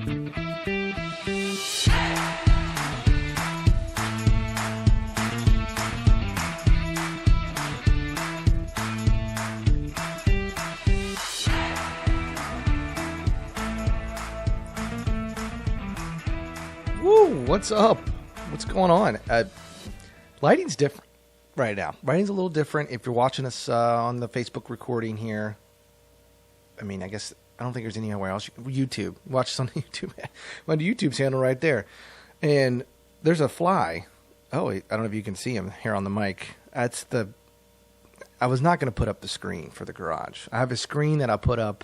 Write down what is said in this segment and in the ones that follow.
Woo, what's up? What's going on? Lighting's different right now. Lighting's a little different. If you're watching us on the Facebook recording here, I mean, I guess I don't think there's anywhere else. YouTube. Watch us on YouTube. On the YouTube channel right there. And there's a fly. Oh, I don't know if you can see him here on the mic. I was not going to put up the screen for the garage. I have a screen that I put up.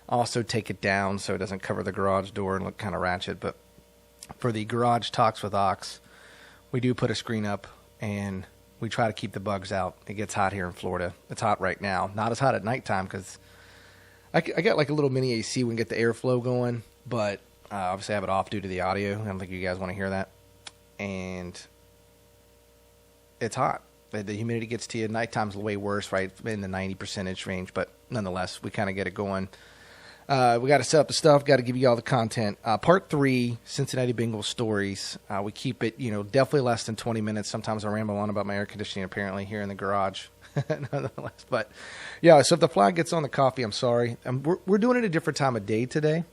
I'll also take it down so it doesn't cover the garage door and look kind of ratchet. But for the Garage Talks with Ox, we do put a screen up, and we try to keep the bugs out. It gets hot here in Florida. It's hot right now. Not as hot at nighttime because I got like a little mini AC. We can get the airflow going, but obviously I have it off due to the audio. I don't think you guys want to hear that. And it's hot. The humidity gets to you. Nighttime's way worse, right? In the 90% range, but nonetheless, we kind of get it going. We got to set up the stuff. Got to give you all the content. Part 3, Cincinnati Bengals stories. We keep it, definitely less than 20 minutes. Sometimes I ramble on about my air conditioning, apparently, here in the garage. Nonetheless, but yeah. So if the fly gets on the coffee, I'm sorry. We're doing it a different time of day today.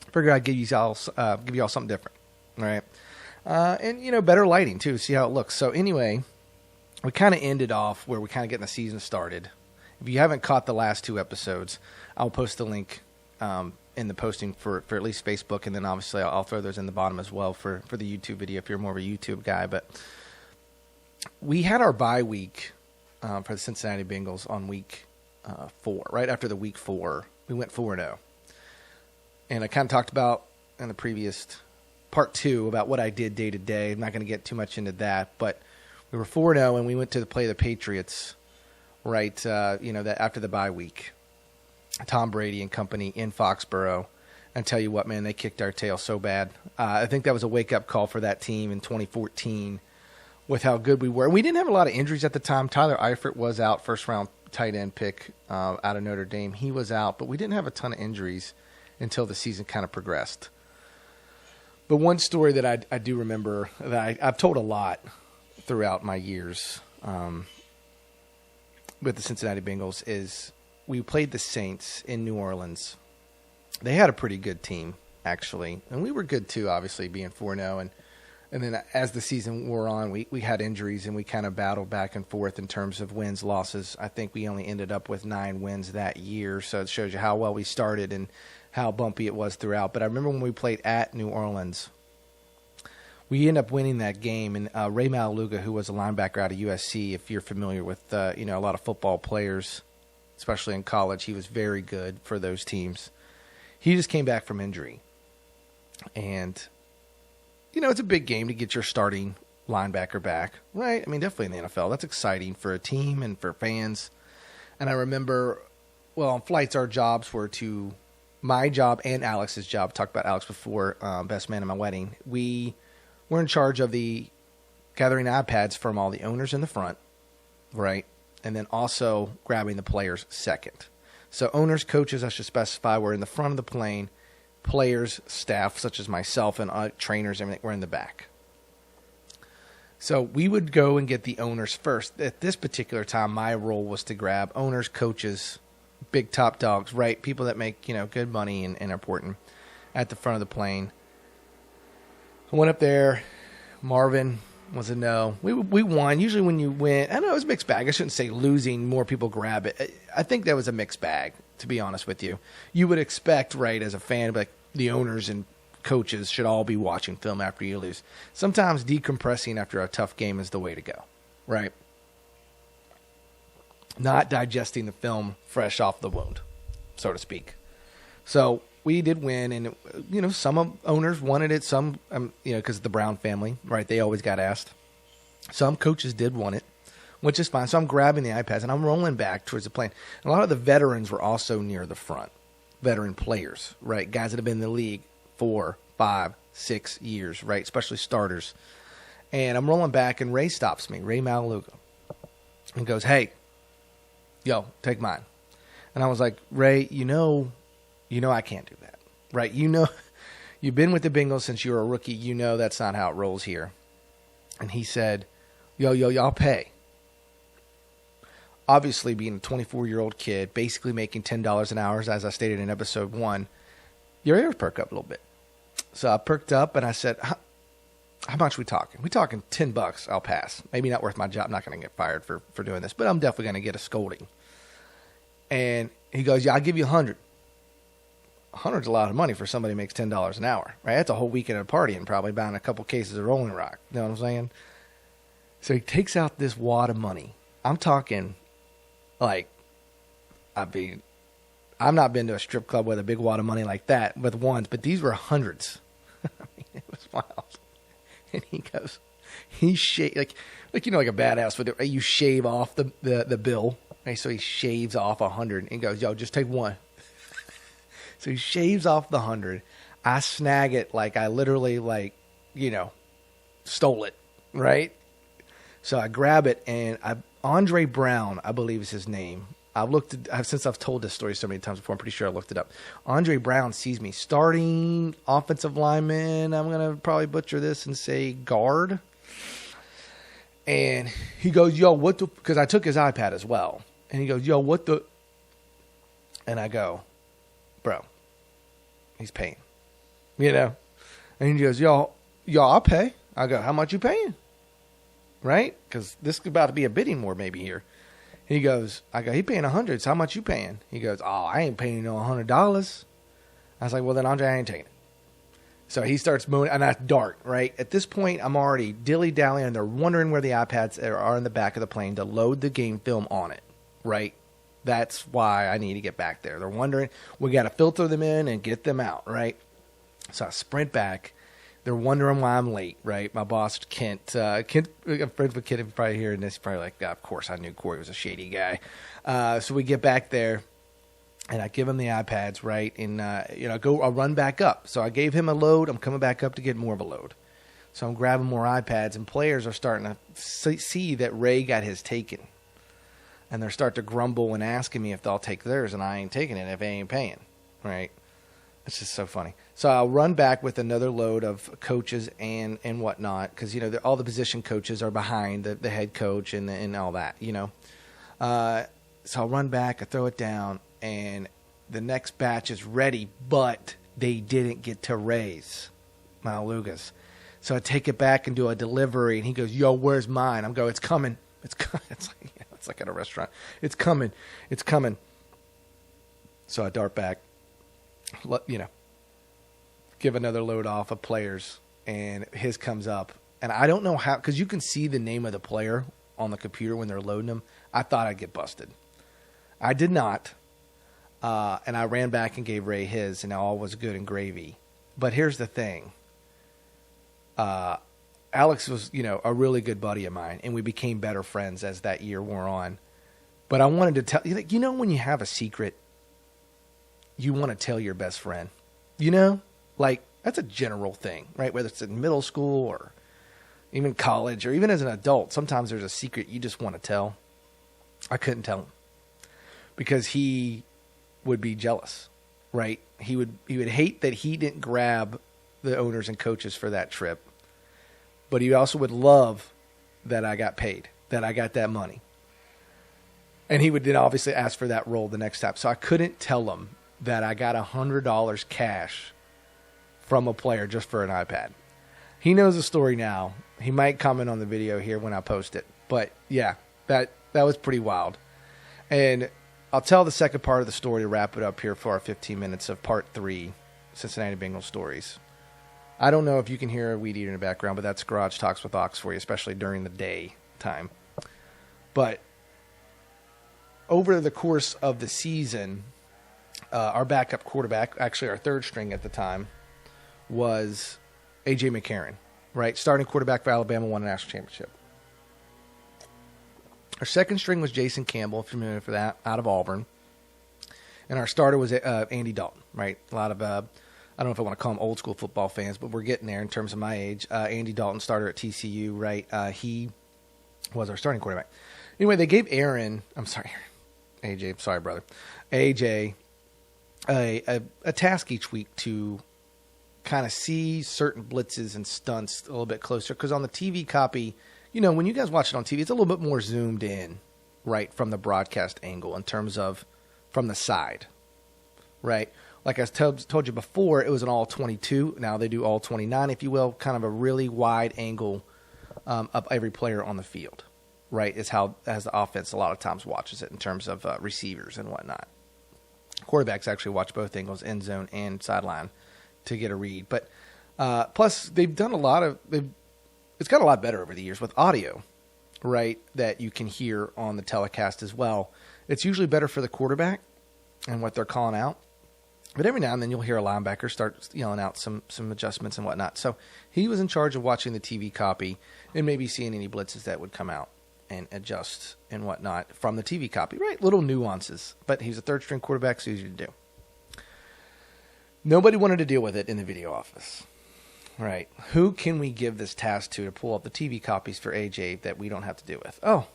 Figured I'd give you all something different, all right? And better lighting too. See how it looks. So anyway, we kind of ended off where we kind of getting the season started. If you haven't caught the last 2 episodes, I'll post the link in the posting for at least Facebook, and then obviously I'll throw those in the bottom as well for the YouTube video if you're more of a YouTube guy. But we had our bye week for the Cincinnati Bengals on week 4. Right after the week 4, we went 4-0. And I kind of talked about in the previous part 2 about what I did day to day. I'm not going to get too much into that, but we were 4-0, and we went to play the Patriots. Right, that after the bye week, Tom Brady and company in Foxborough, and tell you what, man, they kicked our tail so bad. I think that was a wake-up call for that team in 2014 with how good we were. We didn't have a lot of injuries at the time. Tyler Eifert was out, first-round tight end pick out of Notre Dame. He was out, but we didn't have a ton of injuries until the season kind of progressed. But one story that I do remember that I've told a lot throughout my years with the Cincinnati Bengals is we played the Saints in New Orleans. They had a pretty good team, actually. And we were good, too, obviously, being 4-0. And then as the season wore on, we had injuries, and we kind of battled back and forth in terms of wins, losses. I think we only ended up with 9 wins that year, so it shows you how well we started and how bumpy it was throughout. But I remember when we played at New Orleans, we ended up winning that game, and Ray Maluga, who was a linebacker out of USC, if you're familiar with a lot of football players, especially in college, he was very good for those teams. He just came back from injury. And, it's a big game to get your starting linebacker back, right? I mean, definitely in the NFL. That's exciting for a team and for fans. And I remember, on flights, our jobs were my job and Alex's job, talked about Alex before, best man at my wedding, we're in charge of the gathering iPads from all the owners in the front, right? And then also grabbing the players second. So owners, coaches, I should specify, were in the front of the plane. Players, staff, such as myself and trainers, everything, were in the back. So we would go and get the owners first. At this particular time, my role was to grab owners, coaches, big top dogs, right? People that make, good money and important at the front of the plane. I went up there. Marvin was a no. We won. Usually when you win, I know it was a mixed bag. I shouldn't say losing, more people grab it. I think that was a mixed bag, to be honest with you. You would expect, right, as a fan, like the owners and coaches should all be watching film after you lose. Sometimes decompressing after a tough game is the way to go, right? Not digesting the film fresh off the wound, so to speak. So we did win, and, some owners wanted it, some, because of the Brown family, right? They always got asked. Some coaches did want it, which is fine. So I'm grabbing the iPads, and I'm rolling back towards the plane. A lot of the veterans were also near the front, veteran players, right? Guys that have been in the league 4, 5, 6 years, right? Especially starters. And I'm rolling back, and Ray stops me, Ray Maluga, and goes, "Hey, take mine." And I was like, "Ray, I can't do that. right? You've been with the Bengals since you were a rookie. You know that's not how it rolls here. And he said, y'all pay. Obviously, being a 24-year-old kid, basically making $10 an hour, as I stated in episode 1, your ears perk up a little bit. So I perked up and I said, how much we talking? We talking $10, I'll pass. Maybe not worth my job. I'm not going to get fired for doing this, but I'm definitely going to get a scolding. And he goes, yeah, I'll give you 100. 100's a lot of money for somebody who makes $10 an hour, right? That's a whole weekend of partying, probably buying a couple cases of Rolling Rock. You know what I'm saying? So he takes out this wad of money. I'm talking like, I've not been to a strip club with a big wad of money like that with ones, but these were hundreds. I mean, it was wild. And he goes, like a badass would do. You shave off the bill. Right? So he shaves off 100 and goes, yo, just take one. So he shaves off the 100. I snag it like I literally stole it, right? So I grab it and Andre Brown, I believe is his name. Since I've told this story so many times before, I'm pretty sure I looked it up. Andre Brown sees me starting offensive lineman. I'm going to probably butcher this and say guard. And he goes, yo, what the, because I took his iPad as well. And he goes, yo, what the, and I go, bro, he's paying, And he goes, yo, I'll pay. I go, how much you paying? Right? Because this is about to be a bidding war maybe here. He goes, he paying 100. So how much you paying? He goes, oh, I ain't paying no $100. I was like, well, then Andre, I ain't taking it. So he starts mooning, and that's dark, right? At this point, I'm already dilly-dallying, and they're wondering where the iPads are in the back of the plane to load the game film on it, right? That's why I need to get back there. They're wondering, we got to filter them in and get them out, right? So I sprint back. They're wondering why I'm late, right? My boss, Kent, I'm friends with Kent, probably hearing this, probably like, of course, I knew Corey was a shady guy. So we get back there, and I give him the iPads, right? And, I'll run back up. So I gave him a load. I'm coming back up to get more of a load. So I'm grabbing more iPads, and players are starting to see that Ray got his taken. And they're starting to grumble and asking me if they'll take theirs, and I ain't taking it if they ain't paying, right? It's just so funny. So I'll run back with another load of coaches and whatnot, because all the position coaches are behind the head coach and all that. So I'll run back, I throw it down, and the next batch is ready, but they didn't get to raise Malalugas. So I take it back and do a delivery, and he goes, "Yo, where's mine?" I'm going, "It's coming. It's coming." It's like at a restaurant. It's coming. It's coming. So I dart back. Give another load off of players, and his comes up. And I don't know how, because you can see the name of the player on the computer when they're loading them. I thought I'd get busted. I did not. And I ran back and gave Ray his, and all was good and gravy. But here's the thing. Alex was, a really good buddy of mine, and we became better friends as that year wore on. But I wanted to tell you, when you have a secret, you want to tell your best friend, that's a general thing, right? Whether it's in middle school or even college or even as an adult, sometimes there's a secret you just want to tell. I couldn't tell him because he would be jealous, right? He would hate that he didn't grab the owners and coaches for that trip, but he also would love that I got paid, that I got that money. And he would then obviously ask for that role the next time. So I couldn't tell him that I got $100 cash from a player just for an iPad. He knows the story now. He might comment on the video here when I post it. But yeah, that was pretty wild. And I'll tell the second part of the story to wrap it up here for our 15 minutes of part 3, Cincinnati Bengals stories. I don't know if you can hear a weed eater in the background, but that's Garage Talks with Ox for you, especially during the day time. But over the course of the season, our backup quarterback, actually our third string at the time, was A.J. McCarron, right? Starting quarterback for Alabama, won a national championship. Our second string was Jason Campbell, if you're familiar for that, out of Auburn. And our starter was Andy Dalton, right? A lot of, I don't know if I want to call them old school football fans, but we're getting there in terms of my age. Andy Dalton, starter at TCU, right? He was our starting quarterback. Anyway, they gave AJ, sorry, brother. AJ a task each week to kind of see certain blitzes and stunts a little bit closer. Because on the TV copy, when you guys watch it on TV, it's a little bit more zoomed in, right, from the broadcast angle in terms of from the side, right? Like I told you before, it was an all 22. Now they do all 29, if you will, kind of a really wide angle of every player on the field, right, is how as the offense a lot of times watches it in terms of receivers and whatnot. Quarterbacks actually watch both angles, end zone and sideline, to get a read. But plus, they've done it's got a lot better over the years with audio, right, that you can hear on the telecast as well. It's usually better for the quarterback and what they're calling out. But every now and then you'll hear a linebacker start yelling out some adjustments and whatnot. So he was in charge of watching the TV copy and maybe seeing any blitzes that would come out and adjust and whatnot from the TV copy, right? Little nuances. But he's a third-string quarterback, so easy to do. Nobody wanted to deal with it in the video office, right? Who can we give this task to pull up the TV copies for AJ that we don't have to deal with? Oh,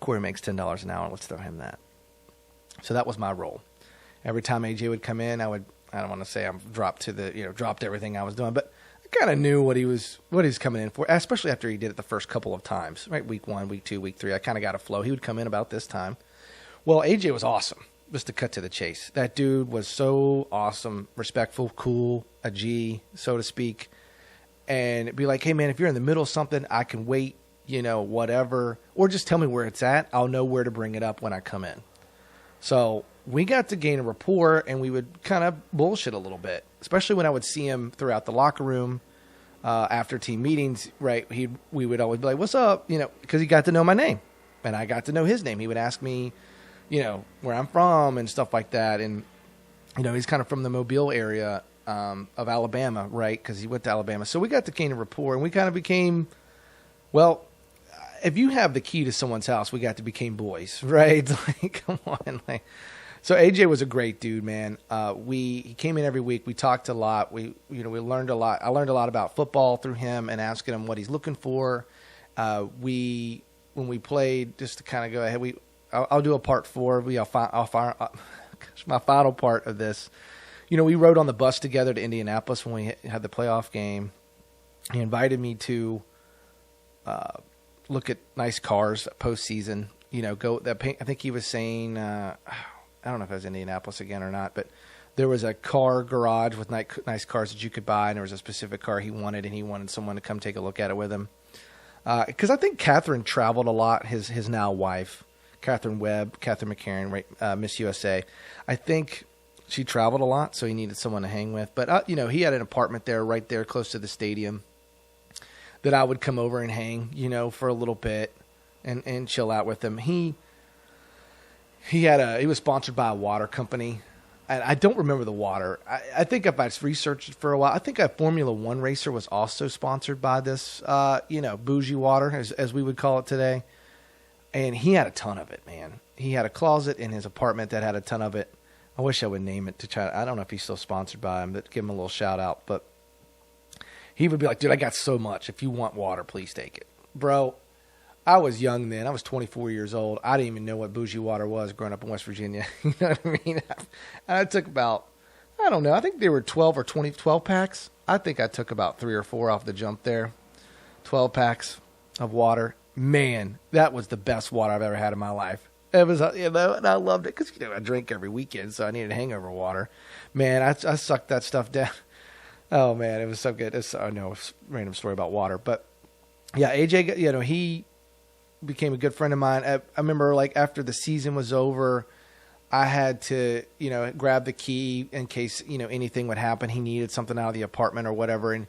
Corey makes $10 an hour. Let's throw him that. So that was my role. Every time AJ would come in, I don't want to say I'm dropped everything I was doing, but I kind of knew what he was coming in for, especially after he did it the first couple of times, right? Week 1, week 2, week 3. I kind of got a flow. He would come in about this time. Well, AJ was awesome. Just to cut to the chase. That dude was so awesome, respectful, cool, a G, so to speak. And it'd be like, hey, man, if you're in the middle of something, I can wait, whatever. Or just tell me where it's at. I'll know where to bring it up when I come in. So we got to gain a rapport, and we would kind of bullshit a little bit, especially when I would see him throughout the locker room after team meetings, right? We would always be like, what's up? Because he got to know my name, and I got to know his name. He would ask me, where I'm from and stuff like that. And, he's kind of from the Mobile area of Alabama, right? Because he went to Alabama. So we got to gain a rapport, and we kind of became, well, if you have the key to someone's house, we got to become boys, right? Like, come on. So AJ was a great dude, man. He came in every week. We talked a lot. We learned a lot. I learned a lot about football through him and asking him what he's looking for. When we played, just to kind of go ahead, I'll do a part 4. My final part of this. We rode on the bus together to Indianapolis when we had the playoff game. He invited me to look at nice cars postseason. I think he was saying, I don't know if it was Indianapolis again or not, but there was a car garage with nice cars that you could buy, and there was a specific car he wanted, and he wanted someone to come take a look at it with him. Because I think Catherine traveled a lot, his now wife. Catherine McCarron, right, Miss USA. I think she traveled a lot, so he needed someone to hang with. But, he had an apartment there, right there, close to the stadium, that I would come over and hang, for a little bit and chill out with him. He was sponsored by a water company. And I don't remember the water. I think if I researched it for a while, I think a Formula One racer was also sponsored by this, bougie water, as we would call it today. And he had a ton of it, man. He had a closet in his apartment that had a ton of it. I wish I would name it to try. I don't know if he's still sponsored by him, but give him a little shout out. But he would be like, dude, I got so much. If you want water, please take it. Bro, I was young then. I was 24 years old. I didn't even know what bougie water was growing up in West Virginia. You know what I mean? I took about, I don't know, I think they were 12 packs. I think I took about 3 or 4 off the jump there. 12 packs of water. Man, that was the best water I've ever had in my life. It was, and I loved it because, I drink every weekend, so I needed hangover water. Man, I sucked that stuff down. Oh, man, it was so good. It's a random story about water. But, yeah, AJ, he became a good friend of mine. I remember, after the season was over, I had to, grab the key in case, anything would happen. He needed something out of the apartment or whatever. And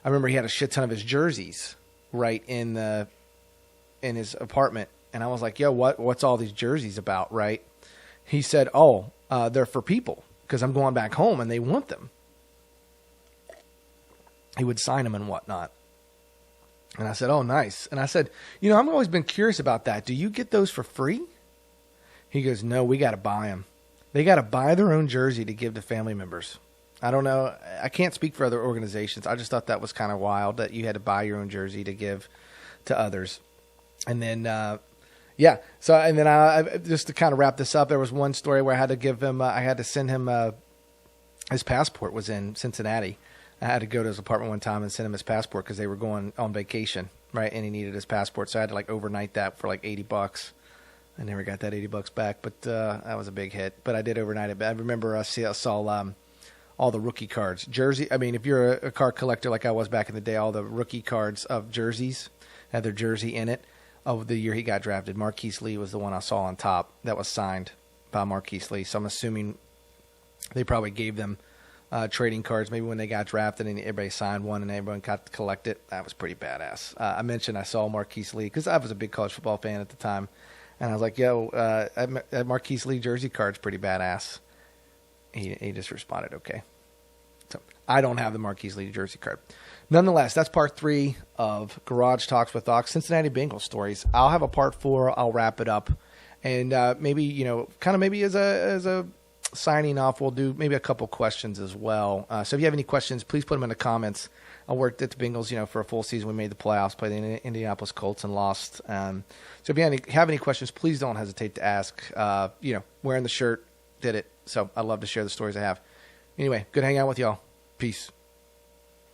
I remember he had a shit ton of his jerseys right in his apartment. And I was like, yo, what's all these jerseys about, right? He said, they're for people because I'm going back home and they want them. He would sign them and whatnot. And I said, oh, nice. And I said, I've always been curious about that. Do you get those for free? He goes, no, we got to buy them. They got to buy their own jersey to give to family members. I don't know. I can't speak for other organizations. I just thought that was kind of wild that you had to buy your own jersey to give to others. And then, Yeah. So, and then I just to kind of wrap this up, there was one story where I had to give him, I had to send him, his passport was in Cincinnati. I had to go to his apartment one time and send him his passport because they were going on vacation, right? And he needed his passport. So I had to like overnight that for like $80. I never got that $80 back, but that was a big hit. But I did overnight it. But I remember I saw all the rookie cards. Jersey, I mean, if you're a card collector like I was back in the day, all the rookie cards of jerseys had their jersey in it of the year he got drafted. Marquise Lee was the one I saw on top that was signed by Marquise Lee. So I'm assuming they probably gave them trading cards maybe when they got drafted and everybody signed one and everyone got to collect it. That was pretty badass. I mentioned I saw Marquise Lee because I was a big college football fan at the time. And I was like, yo, that Marquise Lee jersey card's pretty badass. He just responded, okay. So I don't have the Marquise Lee jersey card. Nonetheless, that's part 3 of Garage Talks with Ox, Cincinnati Bengals stories. I'll have a part 4. I'll wrap it up. And maybe, kind of maybe as a signing off, we'll do maybe a couple questions as well. So if you have any questions, please put them in the comments. I worked at the Bengals, for a full season. We made the playoffs, played the Indianapolis Colts, and lost. So if you have any questions, please don't hesitate to ask. Wearing the shirt did it. So I love to share the stories I have. Anyway, good hanging out with y'all. Peace.